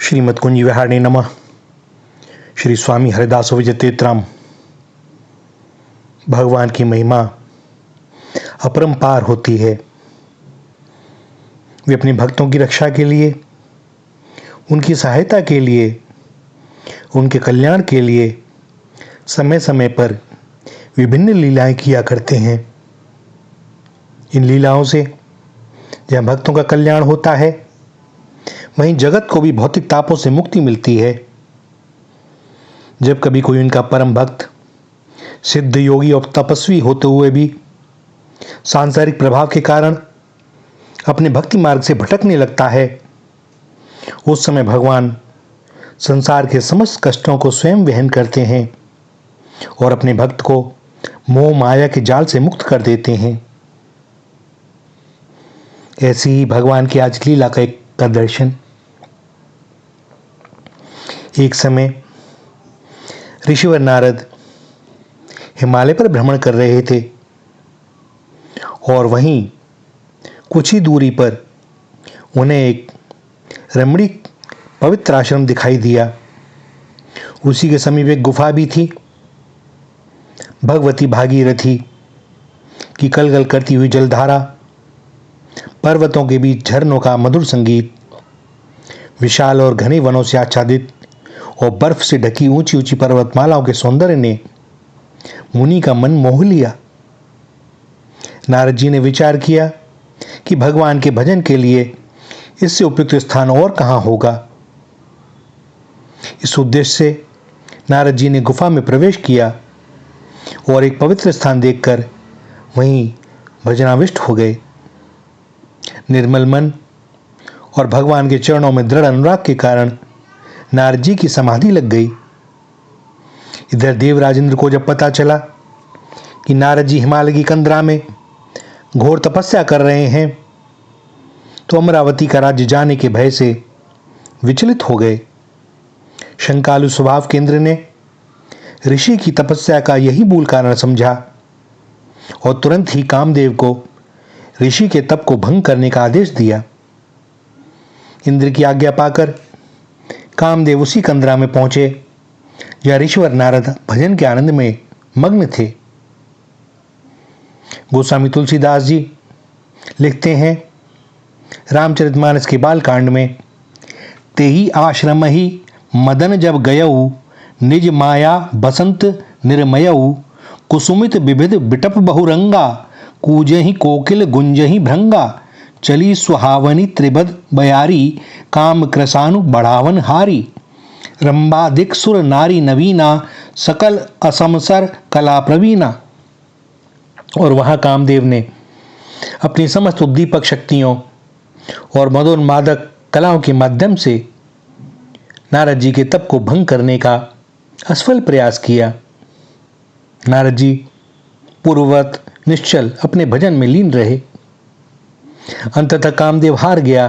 श्रीमद् कुंज विहारिणे नमः। श्री स्वामी हरिदास विजयतेत्राम। भगवान की महिमा अपरंपार होती है। वे अपने भक्तों की रक्षा के लिए, उनकी सहायता के लिए, उनके कल्याण के लिए समय समय पर विभिन्न लीलाएं किया करते हैं। इन लीलाओं से जहाँ भक्तों का कल्याण होता है, वहीं जगत को भी भौतिक तापों से मुक्ति मिलती है। जब कभी कोई उनका परम भक्त सिद्ध योगी और तपस्वी होते हुए भी सांसारिक प्रभाव के कारण अपने भक्ति मार्ग से भटकने लगता है, उस समय भगवान संसार के समस्त कष्टों को स्वयं वहन करते हैं और अपने भक्त को मोह माया के जाल से मुक्त कर देते हैं। ऐसी ही भगवान की आज लीला का दर्शन। एक समय ऋषिवर नारद हिमालय पर भ्रमण कर रहे थे और वहीं कुछ ही दूरी पर उन्हें एक रमणीक पवित्र आश्रम दिखाई दिया। उसी के समीप एक गुफा भी थी। भगवती भागीरथी की कलकल करती हुई जलधारा, पर्वतों के बीच झरनों का मधुर संगीत, विशाल और घने वनों से आच्छादित और बर्फ से ढकी ऊंची ऊंची पर्वतमालाओं के सौंदर्य ने मुनि का मन मोह लिया। नारद जी ने विचार किया कि भगवान के भजन के लिए इससे उपयुक्त स्थान और कहां होगा। इस उद्देश्य से नारद जी ने गुफा में प्रवेश किया और एक पवित्र स्थान देखकर वहीं भजनाविष्ट हो गए। निर्मल मन और भगवान के चरणों में दृढ़ अनुराग के कारण नारद जी की समाधि लग गई। इधर देवराजेंद्र को जब पता चला कि नारद जी हिमालय की कंदरा में घोर तपस्या कर रहे हैं, तो अमरावती का राज्य जाने के भय से विचलित हो गए। शंकालु स्वभाव के इंद्र ने ऋषि की तपस्या का यही मूल कारण समझा और तुरंत ही कामदेव को ऋषि के तप को भंग करने का आदेश दिया। इंद्र की आज्ञा पाकर कामदेव उसी कंदरा में पहुंचे जहां ऋषिवर नारद भजन के आनंद में मग्न थे। गोस्वामी तुलसीदास जी लिखते हैं रामचरितमानस के बालकांड में, तेही आश्रम ही मदन जब गयऊ, निज माया बसंत निर्मयऊ, कुसुमित विविध बिटप बहुरंगा, कूजहि कोकिल गुंजहि भृंगा, चली सुहावनी त्रिबद बयारी, काम कृसानु बढ़ावन हारी, रंबादिक सुर नारी नवीना, सकल असमसर कला प्रवीणा। और वहां कामदेव ने अपनी समस्त उद्दीपक शक्तियों और मदोन्मादक कलाओं के माध्यम से नारद जी के तप को भंग करने का असफल प्रयास किया। नारद जी पूर्ववत निश्चल अपने भजन में लीन रहे। अंततः कामदेव हार गया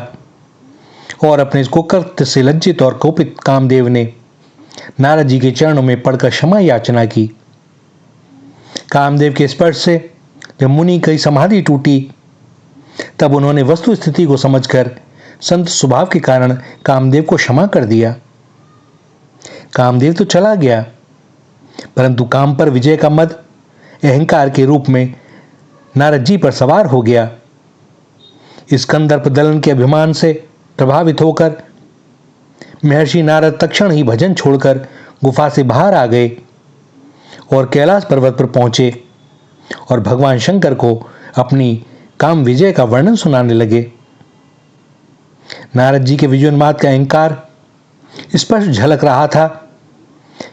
और अपने कुकृत्य से लज्जित और कोपित कामदेव ने नारद जी के चरणों में पड़कर क्षमा याचना की। कामदेव के स्पर्श से जब मुनि की समाधि टूटी, तब उन्होंने वस्तु स्थिति को समझकर संत स्वभाव के कारण कामदेव को क्षमा कर दिया। कामदेव तो चला गया, परंतु काम पर विजय का मद अहंकार के रूप में नारद जी पर सवार हो गया। इस कंदर्प दलन के अभिमान से प्रभावित होकर महर्षि नारद तत्क्षण ही भजन छोड़कर गुफा से बाहर आ गए और कैलाश पर्वत पर पहुंचे और भगवान शंकर को अपनी काम विजय का वर्णन सुनाने लगे। नारद जी के विजयोन्माद का अहंकार स्पष्ट झलक रहा था।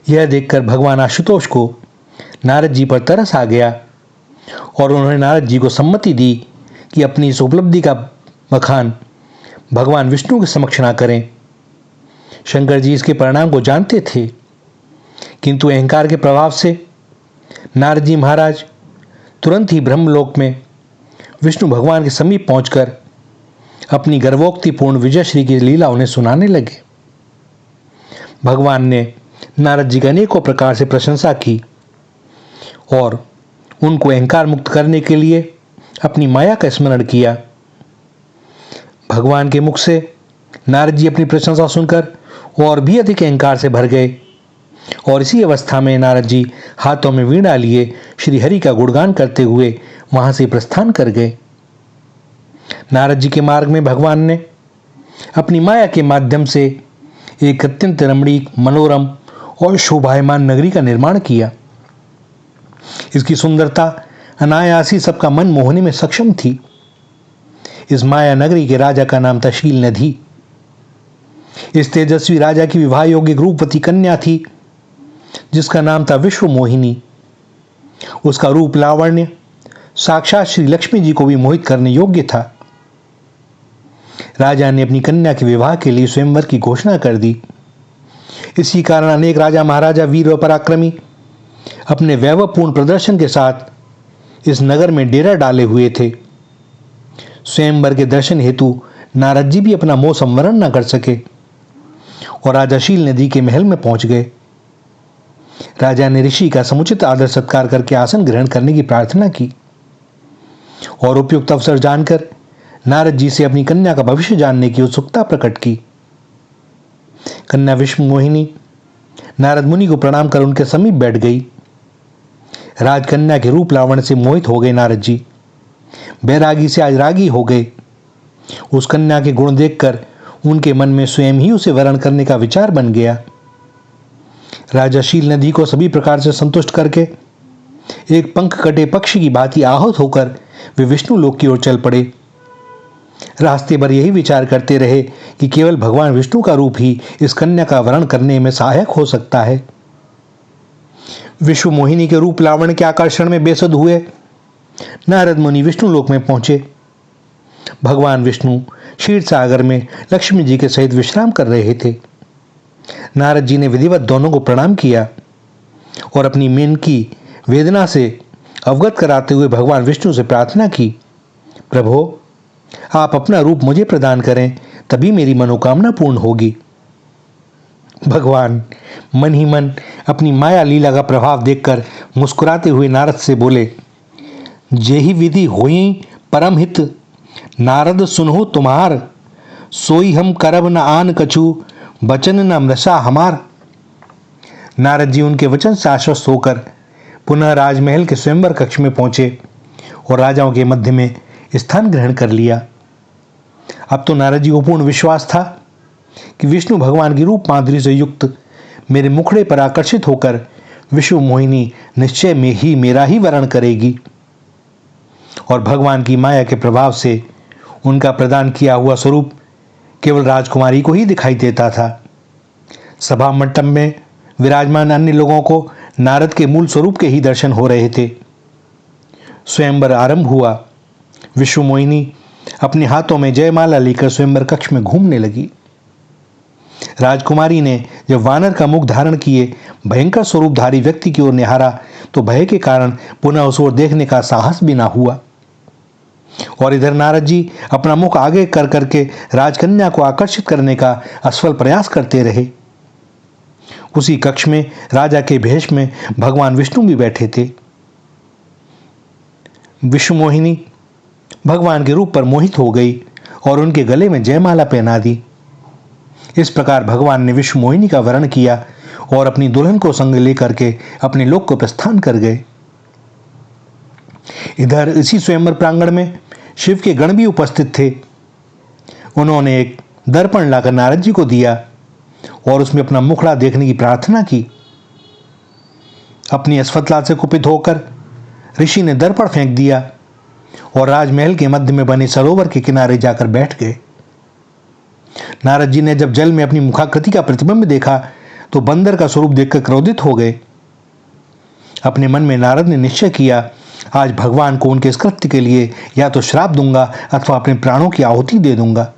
यह देखकर भगवान आशुतोष को नारद जी पर तरस आ गया और उन्होंने नारद जी को सम्मति दी कि अपनी इस उपलब्धि का बखान भगवान विष्णु के समक्ष ना करें। शंकर जी इसके परिणाम को जानते थे, किंतु अहंकार के प्रभाव से नारद जी महाराज तुरंत ही ब्रह्मलोक में विष्णु भगवान के समीप पहुंचकर अपनी गर्वोक्तिपूर्ण विजयश्री की लीला उन्हें सुनाने लगे। भगवान ने नारद जी की अनेकों प्रकार से प्रशंसा की और उनको अहंकार मुक्त करने के लिए अपनी माया का स्मरण किया। भगवान के मुख से नारद जी अपनी प्रशंसा सुनकर और भी अधिक अहंकार से भर गए और इसी अवस्था में नारद जी हाथों में वीणा लिए श्री हरि का गुणगान करते हुए वहां से प्रस्थान कर गए। नारद जी के मार्ग में भगवान ने अपनी माया के माध्यम से एक अत्यंत रमणीक, मनोरम और शोभायमान नगरी का निर्माण किया। इसकी सुंदरता अनायास ही सबका मन मोहने में सक्षम थी। इस माया नगरी के राजा का नाम था शील नदी। इस तेजस्वी राजा की विवाह योग्य रूपवती कन्या थी जिसका नाम था विश्व मोहिनी। उसका रूप लावण्य साक्षात श्री लक्ष्मी जी को भी मोहित करने योग्य था। राजा ने अपनी कन्या के विवाह के लिए स्वयंवर की घोषणा कर दी। इसी कारण अनेक राजा महाराजा, वीर व पराक्रमी अपने वैभवपूर्ण प्रदर्शन के साथ इस नगर में डेरा डाले हुए थे। स्वयंवर के दर्शन हेतु नारद जी भी अपना मोह संवरण न कर सके और राजा शील नदी के महल में पहुंच गए। राजा ने ऋषि का समुचित आदर सत्कार करके आसन ग्रहण करने की प्रार्थना की और उपयुक्त अवसर जानकर नारद जी से अपनी कन्या का भविष्य जानने की उत्सुकता प्रकट की। कन्या विश्व मोहिनी नारद मुनि को प्रणाम कर उनके समीप बैठ गई। राजकन्या के रूप लावण्य से मोहित हो गए नारद जी। बैरागी से आज रागी हो गए। उस कन्या के गुण देखकर उनके मन में स्वयं ही उसे वरण करने का विचार बन गया। राजा शील नदी को सभी प्रकार से संतुष्ट करके एक पंख कटे पक्षी की भांति आहत होकर वे विष्णु लोक की ओर चल पड़े। रास्ते भर यही विचार करते रहे कि केवल भगवान विष्णु का रूप ही इस कन्या का वरण करने में सहायक हो सकता है। विश्व मोहिनी के रूप लावण्य के आकर्षण में बेसुध हुए नारद मुनि विष्णु लोक में पहुंचे। भगवान विष्णु क्षीर सागर में लक्ष्मी जी के सहित विश्राम कर रहे थे। नारद जी ने विधिवत दोनों को प्रणाम किया और अपनी मन की वेदना से अवगत कराते हुए भगवान विष्णु से प्रार्थना की, प्रभो, आप अपना रूप मुझे प्रदान करें, तभी मेरी मनोकामना पूर्ण होगी। भगवान मन ही मन अपनी माया लीला का प्रभाव देखकर मुस्कुराते हुए नारद से बोले, जेहि विधि होई परम हित, नारद सुनहु तुम्हार, सोई हम करब न आन कछु, वचन न मृषा हमार। नारद जी उनके वचन से आश्वस्त होकर पुनः राजमहल के स्वयंवर कक्ष में पहुंचे और राजाओं के मध्य में स्थान ग्रहण कर लिया। अब तो नारद जी को पूर्ण विश्वास था कि विष्णु भगवान की रूप माधुरी से युक्त मेरे मुखड़े पर आकर्षित होकर विश्व मोहिनी निश्चय में ही मेरा ही वरण करेगी और भगवान की माया के प्रभाव से उनका प्रदान किया हुआ स्वरूप केवल राजकुमारी को ही दिखाई देता था। सभा मंडप में विराजमान अन्य लोगों को नारद के मूल स्वरूप के ही दर्शन हो रहे थे। स्वयंवर आरंभ हुआ। विश्व मोहिनी अपने हाथों में जयमाला लेकर स्वयंवर कक्ष में घूमने लगी। राजकुमारी ने जब वानर का मुख धारण किए भयंकर स्वरूपधारी व्यक्ति की ओर निहारा तो भय के कारण पुनः उस ओर देखने का साहस भी ना हुआ। और इधर नारद जी अपना मुख आगे कर करके राजकन्या को आकर्षित करने का असफल प्रयास करते रहे। उसी कक्ष में राजा के भेष में भगवान विष्णु भी बैठे थे। विश्व मोहिनी भगवान के रूप पर मोहित हो गई और उनके गले में जयमाला पहना दी। इस प्रकार भगवान ने विश्व मोहिनी का वरण किया और अपनी दुल्हन को संग लेकर के अपने लोक को प्रस्थान कर गए। इधर इसी स्वयंवर प्रांगण में शिव के गण भी उपस्थित थे। उन्होंने एक दर्पण लाकर नारद जी को दिया और उसमें अपना मुखड़ा देखने की प्रार्थना की। अपनी अस्फलता से कुपित होकर ऋषि ने दर्पण फेंक दिया और राजमहल के मध्य में बने सरोवर के किनारे जाकर बैठ गए। नारद जी ने जब जल में अपनी मुखाकृति का प्रतिबिंब देखा तो बंदर का स्वरूप देखकर क्रोधित हो गए। अपने मन में नारद ने निश्चय किया, आज भगवान को उनके इस कृत्य के लिए या तो श्राप दूंगा अथवा अपने प्राणों की आहुति दे दूंगा।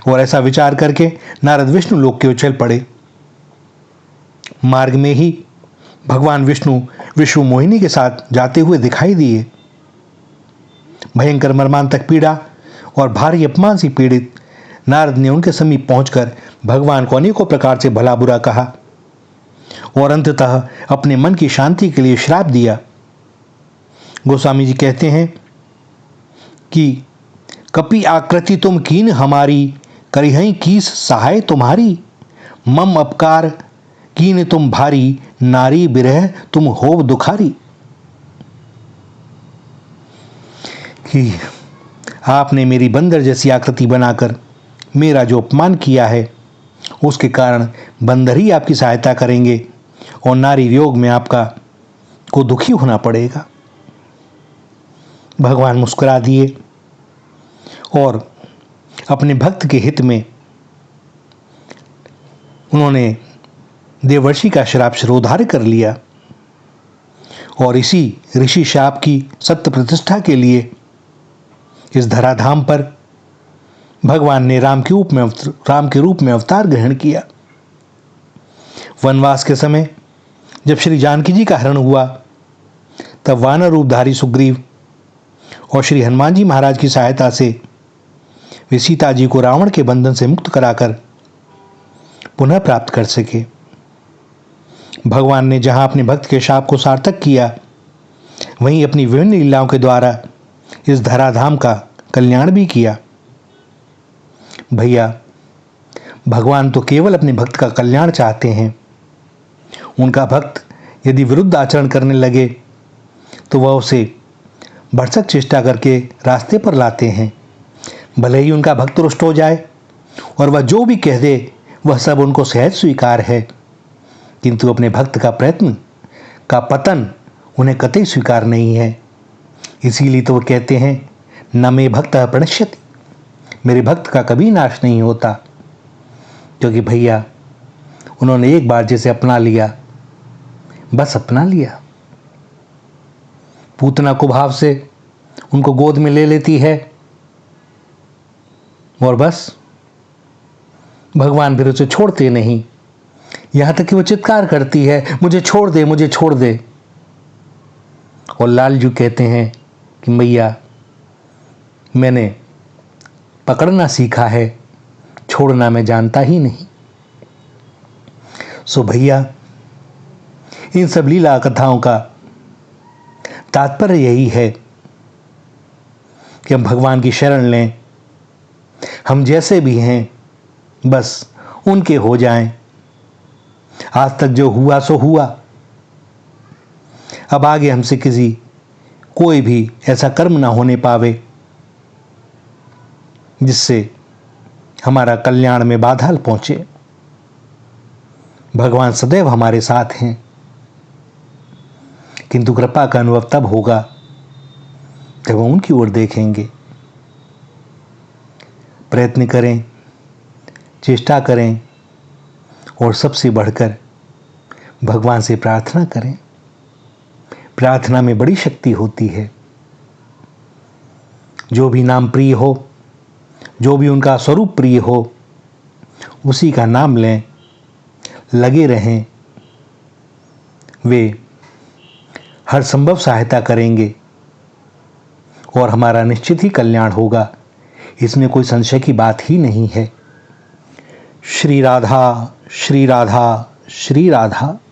और ऐसा विचार करके नारद विष्णु लोक के उछल पड़े। मार्ग में ही भगवान विष्णु विश्व मोहिनी के साथ जाते हुए दिखाई दिए। भयंकर मर्मांतक पीड़ा और भारी अपमान से पीड़ित नारद ने उनके समीप पहुंचकर भगवान को अनेकों प्रकार से भला बुरा कहा और अंततः अपने मन की शांति के लिए श्राप दिया। गोस्वामी जी कहते हैं कि कपि आकृति तुम कीन हमारी, करिहई कीस सहाय तुम्हारी, मम अपकार कीन तुम भारी, नारी बिरह तुम होव दुखारी। कि आपने मेरी बंदर जैसी आकृति बनाकर मेरा जो अपमान किया है, उसके कारण बंदर ही आपकी सहायता करेंगे और नारी वियोग में आपका को दुखी होना पड़ेगा। भगवान मुस्कुरा दिए और अपने भक्त के हित में उन्होंने देवर्षि का श्राप शिरोधार्य कर लिया और इसी ऋषि शाप की सत्य प्रतिष्ठा के लिए इस धराधाम पर भगवान ने राम के रूप में अवतार ग्रहण किया। वनवास के समय जब श्री जानकी जी का हरण हुआ, तब वानर रूपधारी सुग्रीव और श्री हनुमान जी महाराज की सहायता से वे सीता जी को रावण के बंधन से मुक्त कराकर पुनः प्राप्त कर सके। भगवान ने जहां अपने भक्त के शाप को सार्थक किया, वहीं अपनी विभिन्न लीलाओं के द्वारा इस धराधाम का कल्याण भी किया। भैया, भगवान तो केवल अपने भक्त का कल्याण चाहते हैं। उनका भक्त यदि विरुद्ध आचरण करने लगे तो वह उसे भरसक चेष्टा करके रास्ते पर लाते हैं। भले ही उनका भक्त रुष्ट हो जाए और वह जो भी कह दे वह सब उनको सहज स्वीकार है, किंतु अपने भक्त का प्रयत्न का पतन उन्हें कतई स्वीकार नहीं है। इसीलिए तो वो कहते हैं, न मे भक्त प्रणश्यति, मेरे भक्त का कभी नाश नहीं होता। क्योंकि भैया, उन्होंने एक बार जिसे अपना लिया, बस अपना लिया। पूतना कुभाव से उनको गोद में ले लेती है और बस भगवान फिर उसे छोड़ते नहीं। यहां तक कि वो चित्कार करती है, मुझे छोड़ दे, मुझे छोड़ दे। और लालजू कहते हैं कि मैया, मैंने पकड़ना सीखा है, छोड़ना मैं जानता ही नहीं। सो भैया, इन सब लीला कथाओं का तात्पर्य यही है कि हम भगवान की शरण लें। हम जैसे भी हैं बस उनके हो जाएं। आज तक जो हुआ सो हुआ। अब आगे हमसे किसी कोई भी ऐसा कर्म ना होने पावे जिससे हमारा कल्याण में बाधा पहुंचे। भगवान सदैव हमारे साथ हैं, किंतु कृपा का अनुभव तब होगा जब हम उनकी ओर देखेंगे। प्रयत्न करें, चेष्टा करें और सबसे बढ़कर भगवान से प्रार्थना करें। प्रार्थना में बड़ी शक्ति होती है। जो भी नाम प्रिय हो, जो भी उनका स्वरूप प्रिय हो, उसी का नाम लें, लगे रहें। वे हर संभव सहायता करेंगे और हमारा निश्चित ही कल्याण होगा। इसमें कोई संशय की बात ही नहीं है। श्री राधा, श्री राधा, श्री राधा।